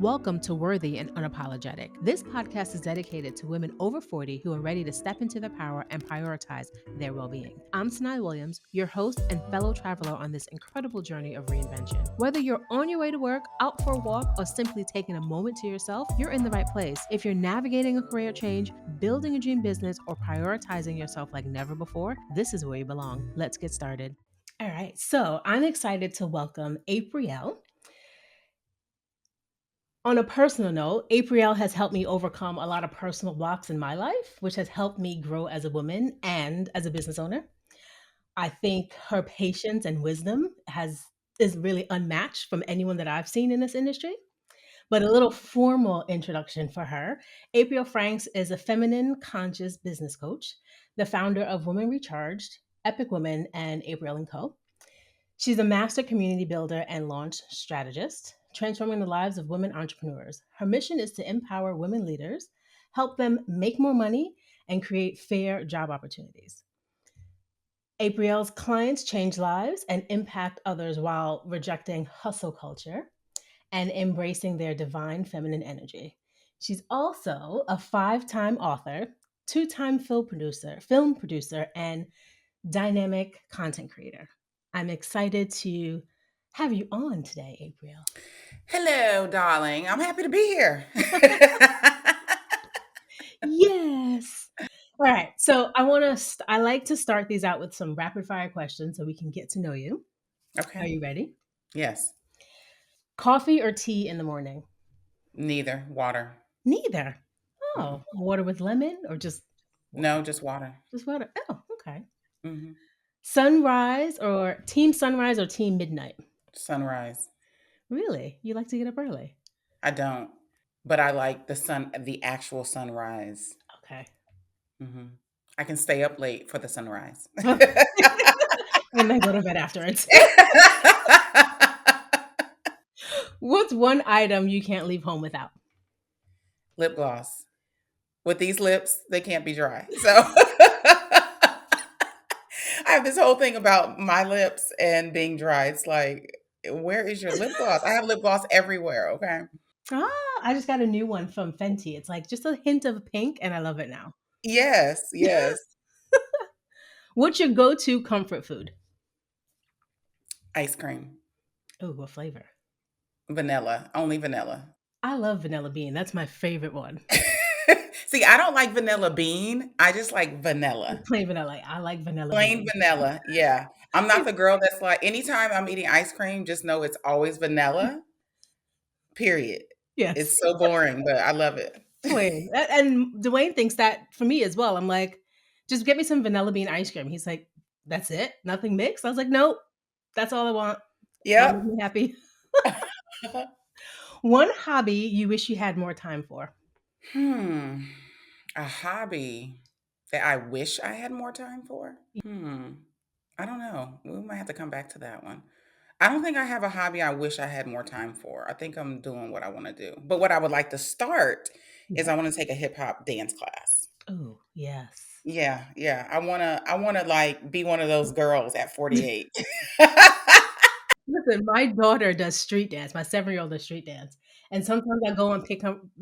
Welcome to Worthy and Unapologetic. This podcast is dedicated to women over 40 who are ready to step into their power and prioritize their well-being. I'm Sonaya Williams, your host and fellow traveler on this incredible journey of reinvention. Whether you're on your way to work, out for a walk, or simply taking a moment to yourself, you're in the right place. If you're navigating a career change, building a dream business, or prioritizing yourself like never before, this is where you belong. Let's get started. All right, so I'm excited to welcome Aprille. On a personal note, Aprille has helped me overcome a lot of personal blocks in my life, which has helped me grow as a woman and as a business owner. I think her patience and wisdom is really unmatched from anyone that I've seen in this industry. But a little formal introduction for her. Aprille Franks is a feminine conscious business coach, the founder of Women Recharged, Epic Women, and Aprille & Co. She's a master community builder and launch strategist, transforming the lives of women entrepreneurs. Her mission is to empower women leaders, help them make more money, and create fair job opportunities. Aprille's clients change lives and impact others while rejecting hustle culture and embracing their divine feminine energy. She's also a 5-time author, 2-time film producer, and dynamic content creator. I'm excited to have you on today, Aprille. Hello, darling. I'm happy to be here. Yes. All right. So I like to start these out with some rapid fire questions so we can get to know you. Are Okay. you ready? Yes. Coffee or tea in the morning? Neither. Water. Neither. Mm-mm. Oh, water with lemon or just No, water? just water. Just water. Oh, okay. Hmm. Sunrise or team midnight? Sunrise. Really? You like to get up early? I don't, but I like the actual sunrise. Okay. Hmm. I can stay up late for the sunrise. And then go to bed afterwards. What's one item you can't leave home without? Lip gloss. With these lips, they can't be dry. So I have this whole thing about my lips and being dry. It's like, where is your lip gloss? I have lip gloss everywhere. Okay. Ah, I just got a new one from Fenty. It's like just a hint of pink, and I love it now. Yes. Yes. What's your go-to comfort food? Ice cream. Oh, what flavor? Vanilla. Only vanilla. I love vanilla bean. That's my favorite one. See, I don't like vanilla bean. I just like vanilla. Plain vanilla. I like vanilla Plain bean. vanilla. Yeah. I'm not the girl that's like, anytime I'm eating ice cream, just know it's always vanilla. Period. Yes, It's so boring, but I love it. plain. And Dwayne thinks that for me as well. I'm like, just get me some vanilla bean ice cream. He's like, that's it? Nothing mixed? I was like, nope. That's all I want. That'll make Yep. me happy. One hobby you wish you had more time for. Hmm. A hobby that I wish I had more time for? Hmm. I don't know. We might have to come back to that one. I don't think I have a hobby I wish I had more time for. I think I'm doing what I want to do. But what I would like to start is Yeah. I want to take a hip hop dance class. Oh, yes. Yeah, yeah. I wanna like be one of those girls at 48. Listen, my daughter does street dance. My 7-year-old does street dance. And sometimes I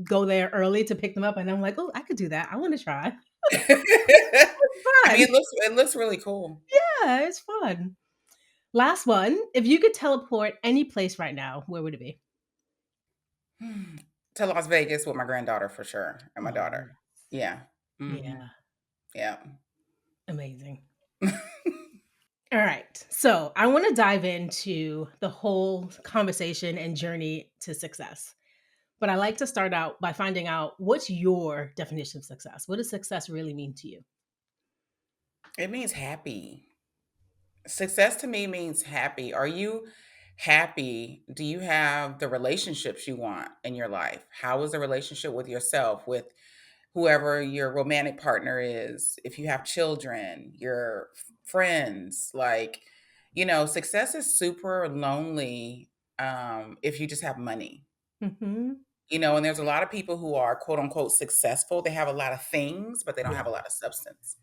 go there early to pick them up, and I'm like, "Oh, I could do that. I wanna try." I mean, Fun. it looks really cool. Yeah, it's fun. Last one. If you could teleport any place right now, where would it be? Hmm. To Las Vegas with my granddaughter for sure, and my Oh, daughter. Yeah. Mhm. yeah. Yeah. Amazing. All right. So I want to dive into the whole conversation and journey to success. But I like to start out by finding out what's your definition of success? What does success really mean to you? It means happy. Success to me means happy. Are you happy? Do you have the relationships you want in your life? How is the relationship with yourself, with whoever your romantic partner is, if you have children, your friends? Like, success is super lonely if you just have money. Hmm. And there's a lot of people who are quote unquote successful. They have a lot of things, but they don't Yeah. have a lot of substance.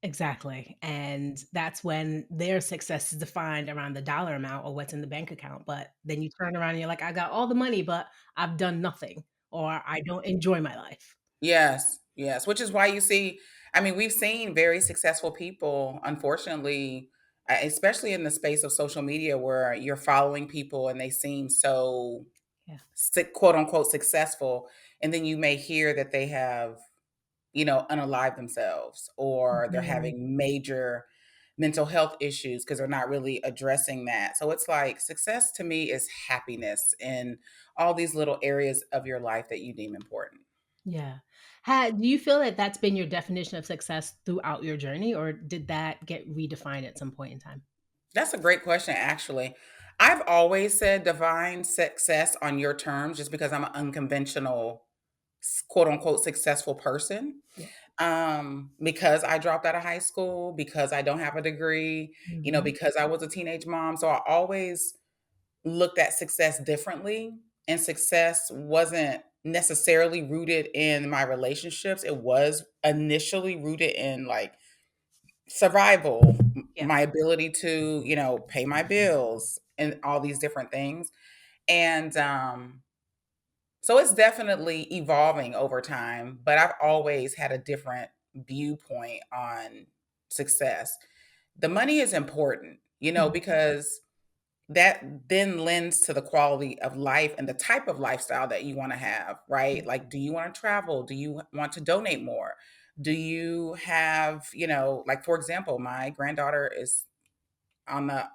Exactly, and that's when their success is defined around the dollar amount or what's in the bank account, but then you turn around and you're like, "I got all the money, but I've done nothing," or "I don't enjoy my life." Yes, yes, which is why you see, I mean, we've seen very successful people, unfortunately, especially in the space of social media where you're following people and they seem so Yeah. quote unquote successful, and then you may hear that they have, unalive themselves, or they're Mhm. having major mental health issues because they're not really addressing that. So it's like success to me is happiness in all these little areas of your life that you deem important. Yeah. Do you feel that that's been your definition of success throughout your journey, or did that get redefined at some point in time? That's a great question, actually. I've always said divine success on your terms just because I'm an unconventional, quote unquote, successful person. Yeah. Because I dropped out of high school, because I don't have a degree, Mhm. because I was a teenage mom. So I always looked at success differently. And success wasn't necessarily rooted in my relationships. It was initially rooted in like survival, Yeah. my ability to, pay my bills and all these different things. And so it's definitely evolving over time, but I've always had a different viewpoint on success. The money is important, Mhm. because that then lends to the quality of life and the type of lifestyle that you want to have, Yeah. right? Like, do you want to travel? Do you want to donate more? Do you have, like for example, my granddaughter is on the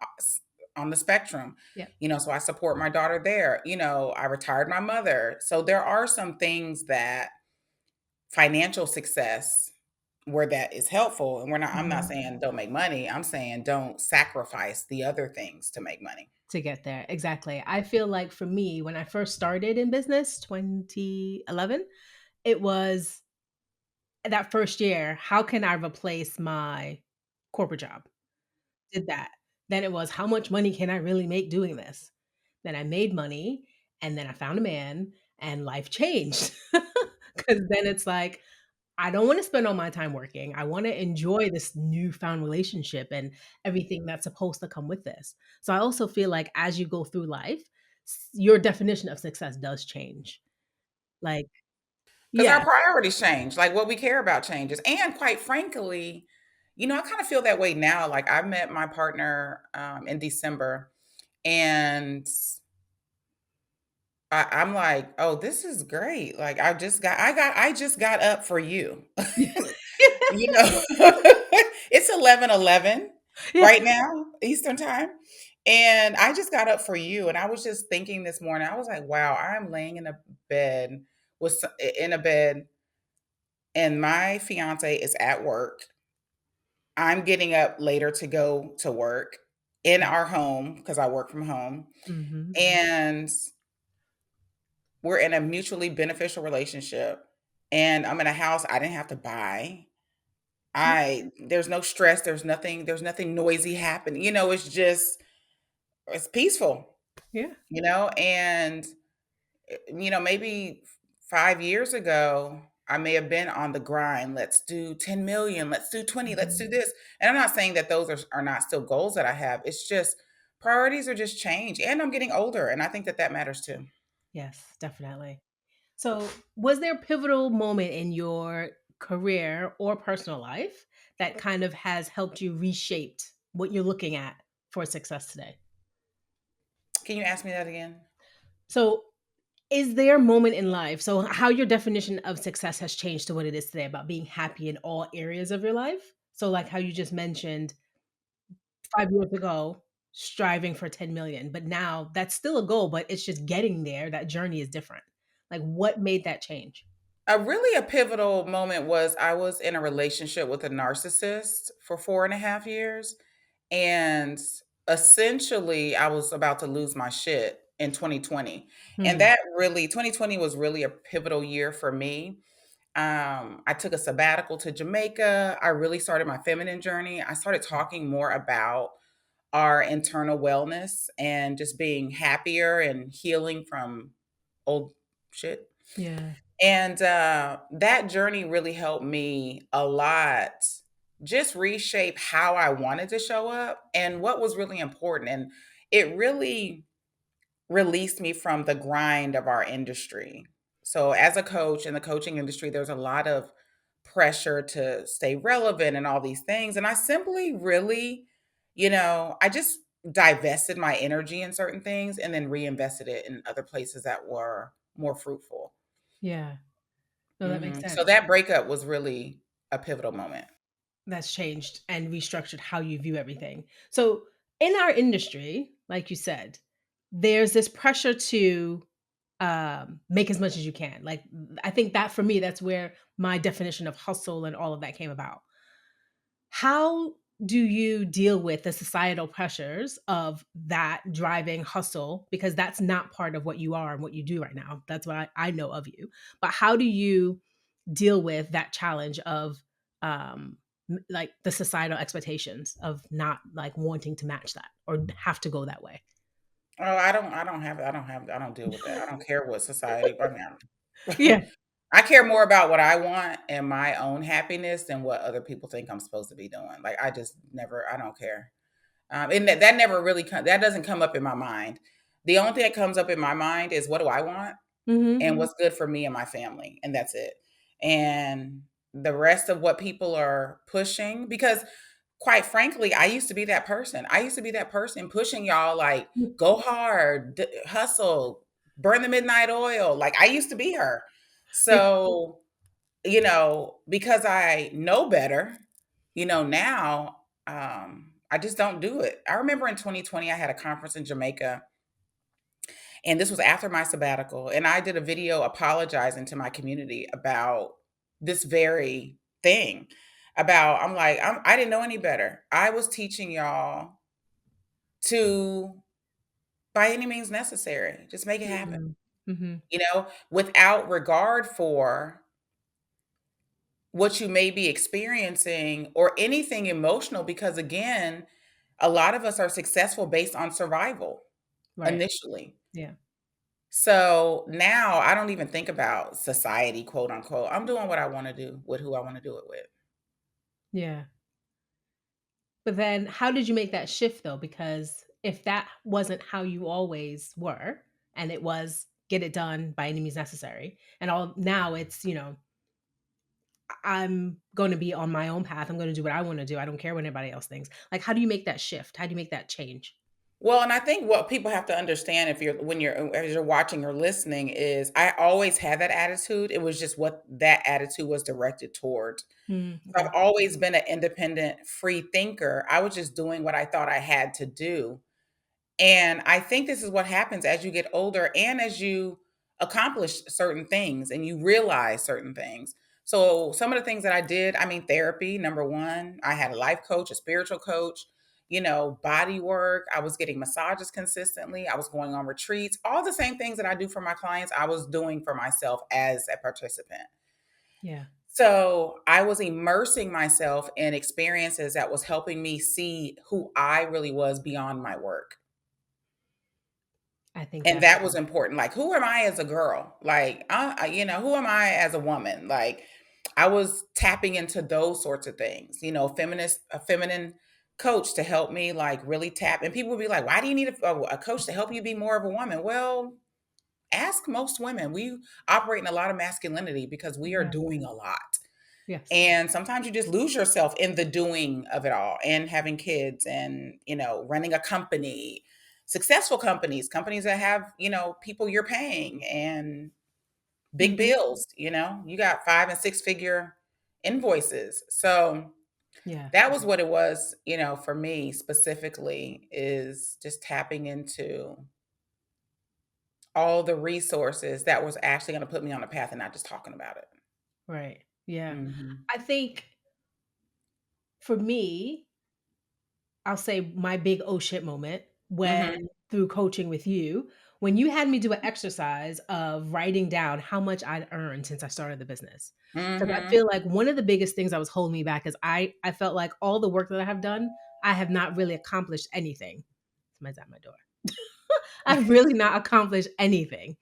on the spectrum, Yeah. so I support my daughter there. I retired my mother. So there are some things that financial success where that is helpful, and I'm not Mhm. saying don't make money. I'm saying don't sacrifice the other things to make money. To get there, exactly. I feel like for me, when I first started in business, 2011, it was that first year, how can I replace my corporate job? Did that. Then it was, how much money can I really make doing this? Then I made money, and then I found a man, and life changed. Because then it's like, I don't wanna spend all my time working. I wanna enjoy this newfound relationship and everything that's supposed to come with this. So I also feel like as you go through life, your definition of success does change. Like, Because our yeah. priorities change, like what we care about changes. And quite frankly, I kind of feel that way now. Like I met my partner in December, and I'm like, oh, this is great. Like I just got up for you. You know, it's 11:11 Yeah. right now, Eastern time. And I just got up for you. And I was just thinking this morning, I was like, wow, I'm laying in a bed in a bed, and my fiance is at work. I'm getting up later to go to work in our home because I work from home. Mhm. And we're in a mutually beneficial relationship. And I'm in a house I didn't have to buy. Yeah. I There's no stress, there's nothing noisy happening. It's peaceful, Yeah. and maybe 5 years ago, I may have been on the grind. Let's do 10 million, let's do 20, let's Mhm. do this. And I'm not saying that those are not still goals that I have. It's just priorities are just change, and I'm getting older, and I think that that matters too. Yes, definitely. So, was there a pivotal moment in your career or personal life that kind of has helped you reshaped what you're looking at for success today? Can you ask me that again? So, is there a moment in life, so how your definition of success has changed to what it is today about being happy in all areas of your life? So, like how you just mentioned 5 years ago, striving for 10,000,000, but now that's still a goal, but it's just getting there, that journey is different. Like, what made that change? A pivotal moment was I was in a relationship with a narcissist for 4.5 years. And essentially, I was about to lose my shit in 2020. And Hmm. that really, 2020 was really a pivotal year for me. I took a sabbatical to Jamaica. I really started my feminine journey. I started talking more about our internal wellness and just being happier and healing from old shit. Yeah. And that journey really helped me a lot just reshape how I wanted to show up and what was really important. And it really released me from the grind of our industry. So, as a coach in the coaching industry, there's a lot of pressure to stay relevant and all these things. And I simply really, I just divested my energy in certain things and then reinvested it in other places that were more fruitful. Yeah. No, that makes So sense. that breakup was really a pivotal moment. That's changed and restructured how you view everything. So, in our industry, like you said, there's this pressure to make as much as you can. Like, I think that for me, that's where my definition of hustle and all of that came about. How do you deal with the societal pressures of that driving hustle? Because that's not part of what you are and what you do right now. That's what I know of you. But how do you deal with that challenge of like the societal expectations of not like wanting to match that or have to go that way? Oh, I don't deal with that. I don't care what society I Yeah. mean, I care more about what I want and my own happiness than what other people think I'm supposed to be doing. Like, I don't care. And that never really that doesn't come up in my mind. The only thing that comes up in my mind is what do I want Hmm. and what's good for me and my family, and that's it. And the rest of what people are pushing, because quite frankly, I used to be that person. I used to be that person pushing y'all like, go hard, hustle, burn the midnight oil. Like, I used to be her. Yeah. So, because I know better, now I just don't do it. I remember in 2020, I had a conference in Jamaica, and this was after my sabbatical. And I did a video apologizing to my community about this very thing. I'm like, I didn't know any better. I was teaching y'all to, by any means necessary, just make it happen, Hmm. Hmm. without regard for what you may be experiencing or anything emotional. Because again, a lot of us are successful based on survival Right. initially. Yeah. So now I don't even think about society, quote unquote. I'm doing what I want to do with who I want to do it with. Yeah. But then how did you make that shift though? Because if that wasn't how you always were, and it was get it done by any means necessary, and all now it's, I'm going to be on my own path. I'm going to do what I want to do. I don't care what anybody else thinks. Like, how do you make that shift? How do you make that change? Well, and I think what people have to understand, if you're when you're as you're watching or listening, is I always had that attitude. It was just what that attitude was directed towards. Mm, So okay. I've always been an independent, free thinker. I was just doing what I thought I had to do. And I think this is what happens as you get older and as you accomplish certain things and you realize certain things. So, some of the things that I did, I mean, therapy, number one, I had a life coach, a spiritual coach, body work. I was getting massages consistently. I was going on retreats, all the same things that I do for my clients, I was doing for myself as a participant. Yeah, So I was immersing myself in experiences that was helping me see who I really was beyond my work. I think And that's that was important. Like, who am I as a girl? Like, who am I as a woman? Like, I was tapping into those sorts of things, a feminine coach to help me like really tap. And people would be like, why do you need a coach to help you be more of a woman? Well, ask most women. We operate in a lot of masculinity because we are yeah, doing a lot. yes, And sometimes you just lose yourself in the doing of it all and having kids and, running a company, successful companies, companies that have, people you're paying and big hmm, bills, you got 5 and 6 figure invoices. So yeah, that was what it was, for me specifically, is just tapping into all the resources that was actually going to put me on a path and not just talking about it. right, yeah. Hmm. I think for me, I'll say my big oh shit moment Hmm. when through coaching with you, when you had me do an exercise of writing down how much I'd earned since I started the business. Because I Hmm. feel like one of the biggest things that was holding me back is I felt like all the work that I have done, I have not really accomplished anything. Somebody's at my door. I've really not accomplished anything.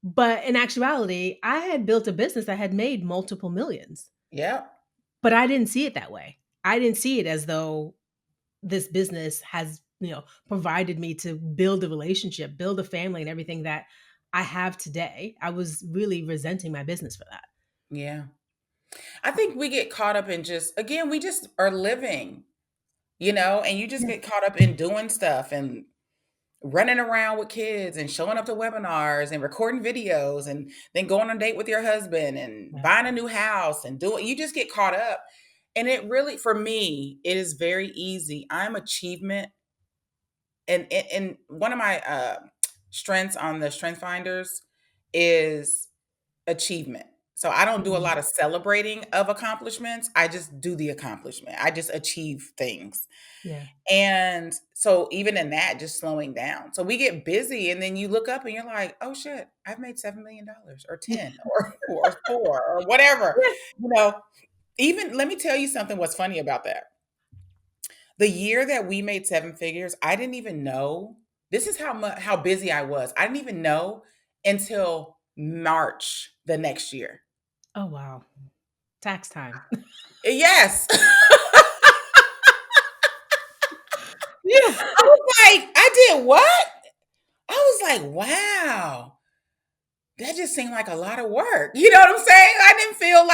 But in actuality, I had built a business that had made multiple millions. Yep. But I didn't see it that way. I didn't see it as though this business has, provided me to build a relationship, build a family, and everything that I have today. I was really resenting my business for that. Yeah. I think we get caught up in just, again, we just are living, and you just Yeah. get caught up in doing stuff and running around with kids and showing up to webinars and recording videos and then going on a date with your husband and Yeah. buying a new house and doing, you just get caught up. And it really, for me, it is very easy. I'm achievement. And one of my strengths on the strength finders is achievement. So I don't do a Mhm. lot of celebrating of accomplishments. I just do the accomplishment. I just achieve things. Yeah. And so even in that, just slowing down. So we get busy and then you look up and you're like, oh shit, I've made $7 million or 10 or 4 or whatever. Yeah. You know, even let me tell you something what's funny about that. The year that we made 7 figures, I didn't even know. This is how busy I was. I didn't even know until March the next year. Oh, wow. Tax time. Yes. Yeah. I was like, I did what? I was like, wow, that just seemed like a lot of work. You know what I'm saying? I didn't feel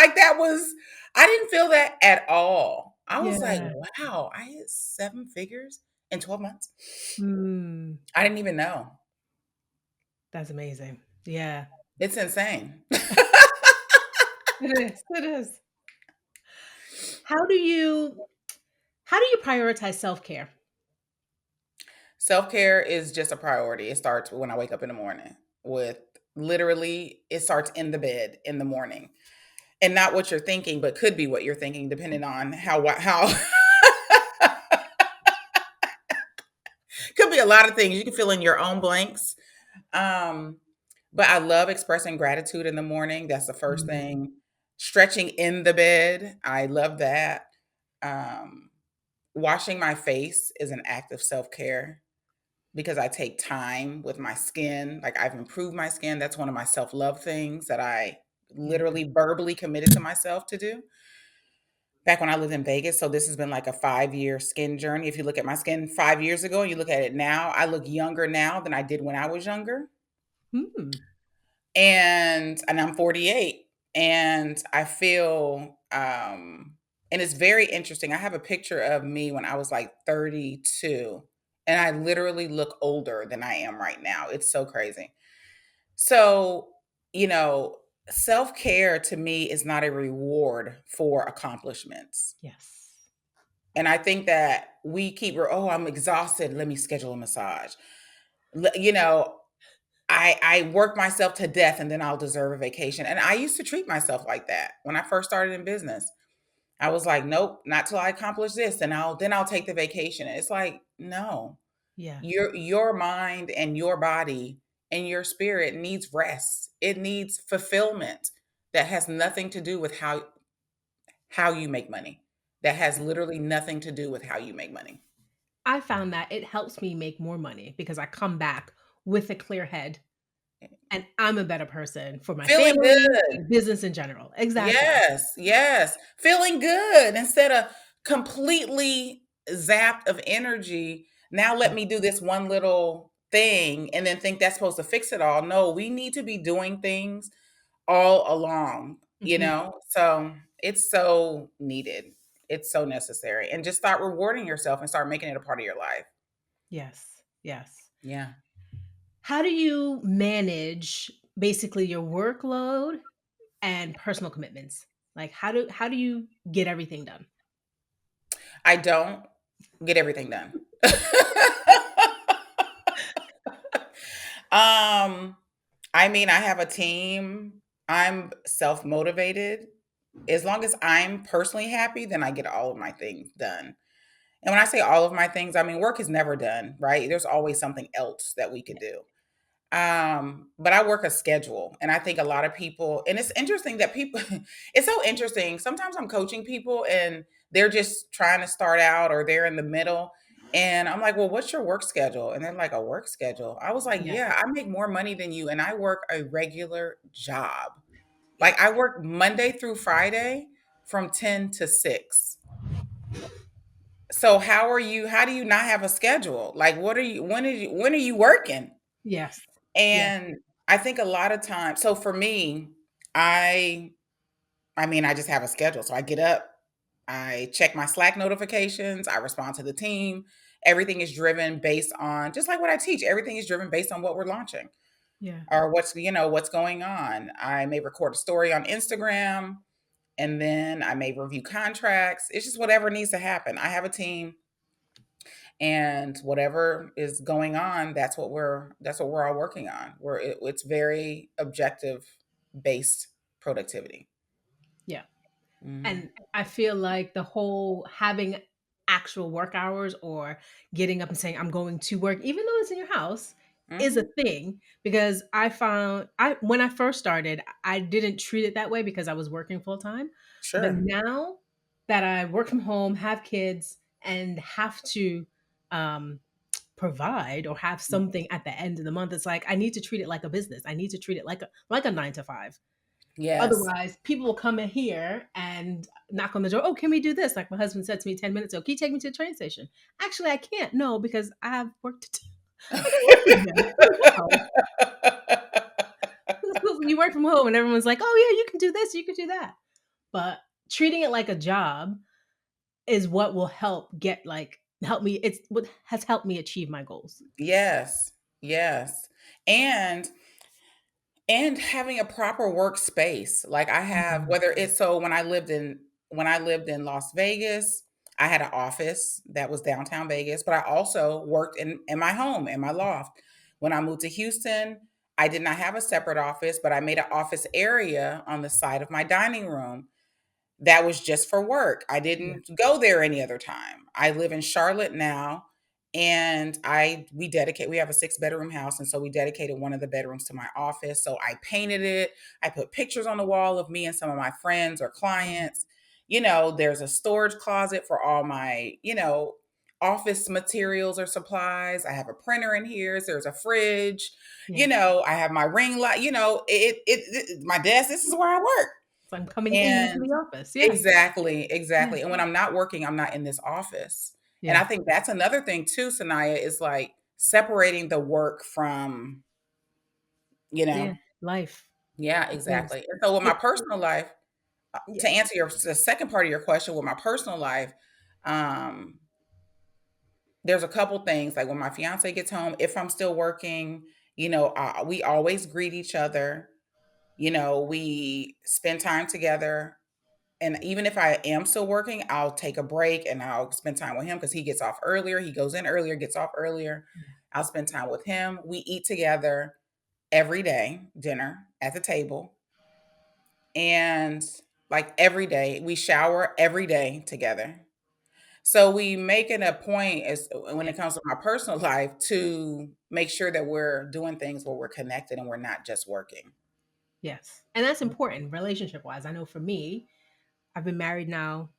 that at all. I was like, Yeah. wow, I hit 7 figures in 12 months. Mm, I didn't even know. that's amazing. Yeah. It's insane. It is. It is. How do you how do you prioritize self-care? Self care is just a priority. It starts when I wake up in the morning with literally, it starts in the bed in the morning. And not what you're thinking, but could be what you're thinking, depending on how could be a lot of things. You can fill in your own blanks. Um, but I love expressing gratitude in the morning. That's the first Mm, thing. Stretching in the bed. I love that. Um, Washing my face is an act of self care because I take time with my skin. Like I've improved my skin. That's one of my self love things that I yeah. literally verbally committed to myself to do back when I lived in Vegas. So this has been like a 5-year skin journey. If you look at my skin 5 years ago and you look at it now, I look younger now than I did when I was younger. Mm, And I'm 48 and I feel and it's very interesting. I have a picture of me when I was like 32 and I literally look older than I am right now. It's so crazy. So, you know, self-care to me is not a reward for accomplishments. yes. And I think that we keep, oh, I'm exhausted. Let me schedule a massage. You know, I work myself to death and then I'll deserve a vacation. And I used to treat myself like that when I first started in business. I was like, nope, not till I accomplish this, and I'll take the vacation. And it's like, no, Yeah. your mind and your body and your spirit needs rest. It needs fulfillment that has nothing to do with how you make money. That has literally nothing to do with how you make money. I found that it helps me make more money because I come back with a clear head and I'm a better person for my Feeling family good. and business in general. Exactly. Yes, yes. Feeling good instead of completely zapped of energy. Now let Yeah. me do this one little thing and then think that's supposed to fix it all. No, we need to be doing things all along, Mhm. So it's so needed. It's so necessary. And just start rewarding yourself and start making it a part of your life. Yes. Yes. Yeah. How do you manage basically your workload and personal commitments? Like how do you get everything done? I don't get everything done. um I mean, I have a team. I'm self-motivated. As long as I'm personally happy, then I get all of my things done. And when I say all of my things, I mean work is never done, right? There's always something else that we could do. But I work a schedule, and I think a lot of people, and it's interesting that people, it's so interesting. Sometimes I'm coaching people and they're just trying to start out or they're in the middle. And I'm like, well, what's your work schedule? And they're like, a work schedule. I was like, Yeah. yeah, I make more money than you, and I work a regular job. Yeah. Like I work Monday through Friday from 10 to 6. So how do you not have a schedule? Like what are you when are you working? Yes. Yes. And I think a lot of times, so for me, I I mean, I just have a schedule. So I get up, I check my Slack notifications, I respond to the team. Everything is driven based on just like what I teach, everything is driven based on what we're launching Yeah. or what's going on. I may record a story on Instagram and then I may review contracts. It's just whatever needs to happen. I have a team and whatever is going on, that's what we're all working on. It's very objective based productivity. Yeah. Mhm. And I feel like the whole having actual work hours or getting up and saying, I'm going to work, even though it's in your house, is a Mhm. thing because I found when I first started, I didn't treat it that way because I was working full time. But Sure. now that I work from home, have kids, and have to um, provide or have something at the end of the month, it's like I need to treat it like a business. I need to treat it like a 9 to 5. Yes. Otherwise, people will come in here and knock on the door. Oh, can we do this? Like my husband said to me 10 minutes ago, can you take me to the train station? Actually, I can't. No, because I have work to do. I got work to do. Like, wow. You work from home and everyone's like, oh, yeah, you can do this, you can do that. But treating it like a job is what will help me. It's what has helped me achieve my goals. Yes. Yes. And and having a proper workspace. Like I have Mhm. whether it's so when I lived in Las Vegas, I had an office that was downtown Vegas, but I also worked in my home, in my loft. When I moved to Houston, I did not have a separate office, but I made an office area on the side of my dining room that was just for work. I Yeah. didn't go there any other time. I live in Charlotte now and we have a 6 bedroom house and so we dedicated one of the bedrooms to my office. So I painted it. I put pictures on the wall of me and some of my friends or Mhm. clients. You know, there's a storage closet for all my, office materials or supplies. I have a printer in here. There's a fridge. Yeah. I have my ring light, my desk, this is where I work. So I'm coming into And the office. Yeah. exactly, Yeah. exactly. And when I'm not working, I'm not in this office. And I Yeah. think that's another thing too, Sanaya, is like separating the work from, you Yeah. know, Life. yeah, Because exactly. And so with my it, personal life, yeah. to answer the second part of your question, with my personal life, um, there's a couple things. Like when my fiance gets home, if I'm still working, we always greet each other. We spend time together. And even if I am still working, I'll take a break and I'll spend time with him because he gets off earlier. He goes in earlier, gets off earlier. I'll spend time with him. We eat together every day, dinner at the table. And like every day, we shower every day together. So we make it a point as when Yeah. it comes to my personal life to make sure that we're doing things where we're connected and we're not just working. Yes. And that's important relationship wise. I know for me, I've been married now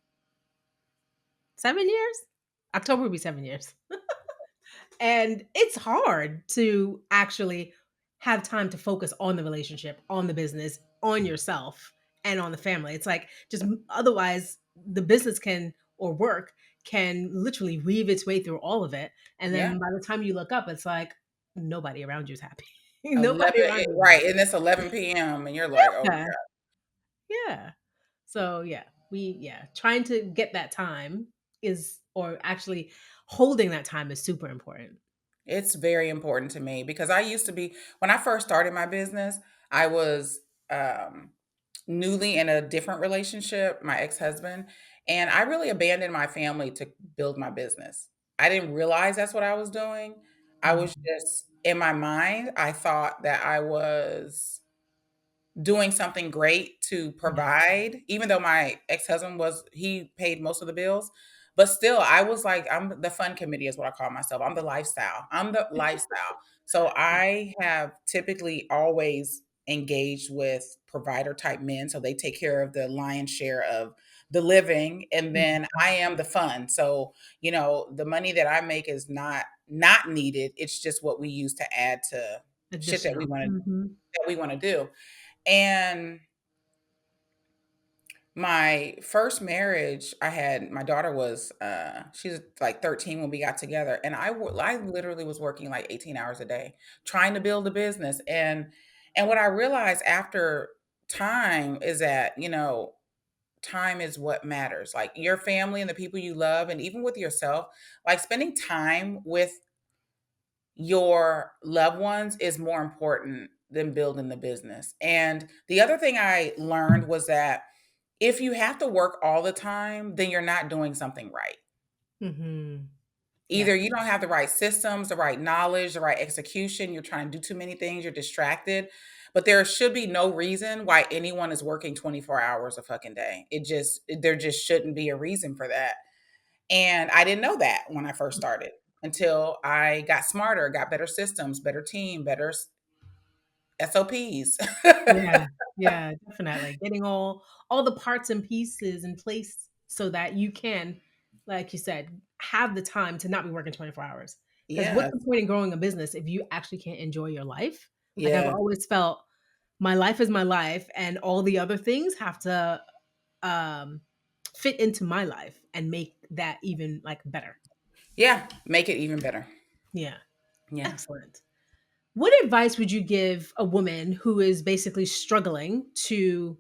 7 years. October will be 7 years. And it's hard to actually have time to focus on the relationship, on the business, on yourself, and on the family. It's like just otherwise the business can or work can literally weave its way through all of it. And Yeah. then by the time you look up, it's like nobody around you is happy. 11, Nobody around you is right. happy. And it's 11 p.m. and you're like, oh my Yeah. Yeah. So yeah, trying to get that time is or actually holding that time is super important. It's very important to me because I used to be when I first started my business, I was um newly in a different relationship, my ex-husband, and I really abandoned my family to build my business. I didn't realize that's what I was doing. I was Mhm. just in my mind, I thought that I was doing something great to Yeah. provide, even though my ex-husband he paid most of the bills. But still, I was like, I'm the fun committee is what I call myself. I'm the lifestyle. I'm the lifestyle. So I have typically always engaged with provider type men. So they take care of the lion's share of the living. And Mhm. then I am the fun. So, the money that I make is not needed. It's just what we use to add to shit Additional. Mhm. that we want to do. And My first marriage, I had my daughter was, she was like 13 when we got together, and I literally was working like 18 hours a day trying to build a business, and what I realized after time is that, time is what matters. Like your family and the people you love, and even with yourself, like spending time with your loved ones is more important than building the business. And the other thing I learned was that if you have to work all the time, then you're not doing something right. Mhm. Yeah. Either you don't have the right systems, the right knowledge, the right execution, you're trying to do too many things, you're distracted. But there should be no reason why anyone is working 24 hours a fucking day. There just shouldn't be a reason for that. And I didn't know that when I first started until I got smarter, got better systems, better team, better SOPs. Yeah, yeah, definitely. Getting all the parts and pieces in place so that you can, like you said, have the time to not be working 24 hours. Because what's Yes, the point in growing a business if you actually can't enjoy your life? Like I've yes. always felt my life is my life and all the other things have to um fit into my life and make that even like better. Yeah, make it even better. Yeah. Yeah. Excellent. What advice would you give a woman who is basically struggling to,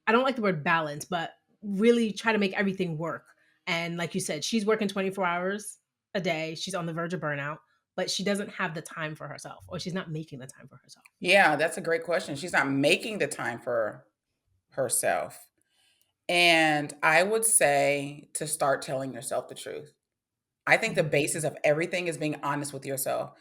I don't like the word balance, but really try to make everything work? And like you said, she's working 24 hours a day. She's on the verge of burnout, but she doesn't have the time for herself or she's not making the time for herself. Yeah, that's a great question. She's not making the time for herself. And I would say to start telling yourself the truth. I think the Mhm. basis of everything is being honest with yourself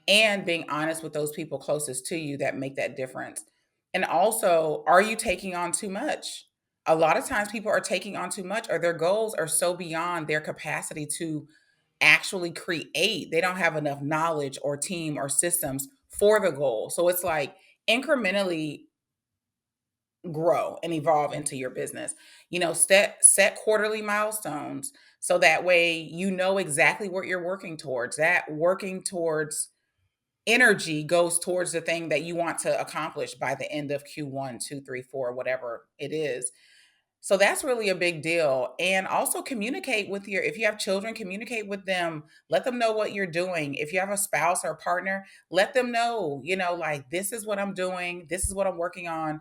and being honest with those people closest to you that make that difference. And also, are you taking on too much? A lot of times people are taking on too much or their goals are so beyond their capacity to actually create. They don't have enough knowledge or team or systems for the goal. So it's like incrementally grow and evolve into your business. Set quarterly milestones so that way you know exactly what you're working towards. That working towards energy goes towards the thing that you want to accomplish by the end of Q1, 2, 3, 4, whatever it is. So that's really a big deal. And also communicate with if you have children, communicate with them. Let them know what you're doing. If you have a spouse or a partner, let them know, like this is what I'm doing, this is what I'm working on,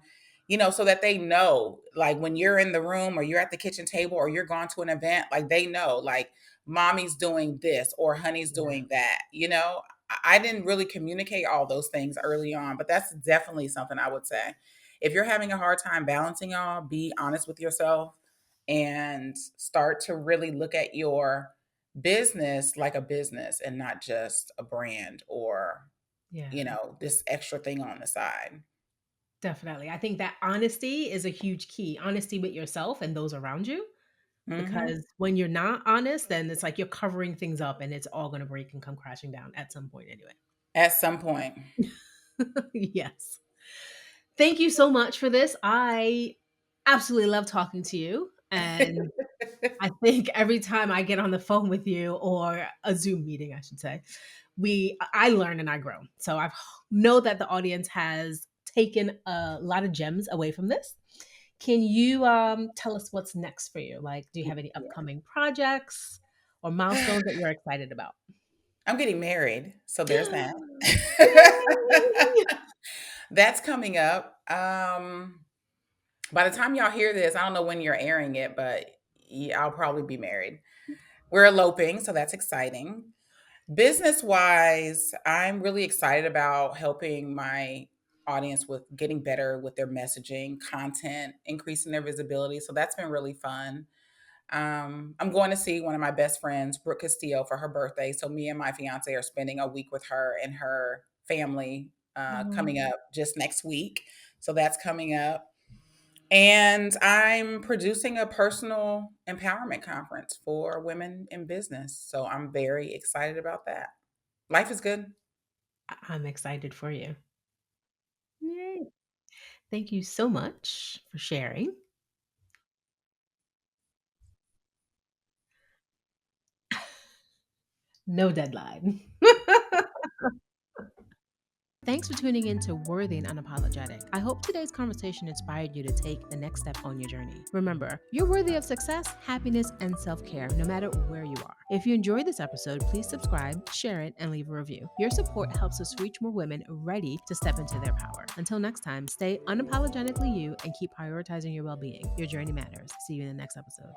so that they know, like when you're in the room or you're at the kitchen table or you're going to an event, like they know, like mommy's doing this or honey's Yeah. doing that. I didn't really communicate all those things early on, but that's definitely something I would say. If you're having a hard time balancing all, be honest with yourself and start to really look at your business like a business and not just a brand or, Yeah, this extra thing on the side. definitely. I think that honesty is a huge key. Honesty with yourself and those around you. Hmm. Because when you're not honest, then it's like you're covering things up and it's all going to break and come crashing down at some point anyway. At some point. Yes. Thank you so much for this. I absolutely love talking to you. And I think every time I get on the phone with you or a Zoom meeting, I should say, I learn and I grow. So I know that the audience has taken a lot of gems away from this. Can you tell us what's next for you? Like, do you have any Yeah. upcoming projects or milestones that you're excited about? I'm getting married, so there's that. Yay! That's coming up. By the time y'all hear this, I don't know when you're airing it, but yeah, I'll probably be married. We're eloping, so that's exciting. Business wise, I'm really excited about helping my audience with getting better with their messaging, content, increasing their visibility. So that's been really fun. I'm going to see one of my best friends, Brooke Castillo, for her birthday. So me and my fiance are spending a week with her and her family coming Um, up just next week. So that's coming up. And I'm producing a personal empowerment conference for women in business. So I'm very excited about that. Life is good. I'm excited for you. Yay. Thank you so much for sharing. No deadline. Thanks for tuning in to Worthy and Unapologetic. I hope today's conversation inspired you to take the next step on your journey. Remember, you're worthy of success, happiness, and self-care no matter where you are. If you enjoyed this episode, please subscribe, share it, and leave a review. Your support helps us reach more women ready to step into their power. Until next time, stay unapologetically you and keep prioritizing your well-being. Your journey matters. See you in the next episode.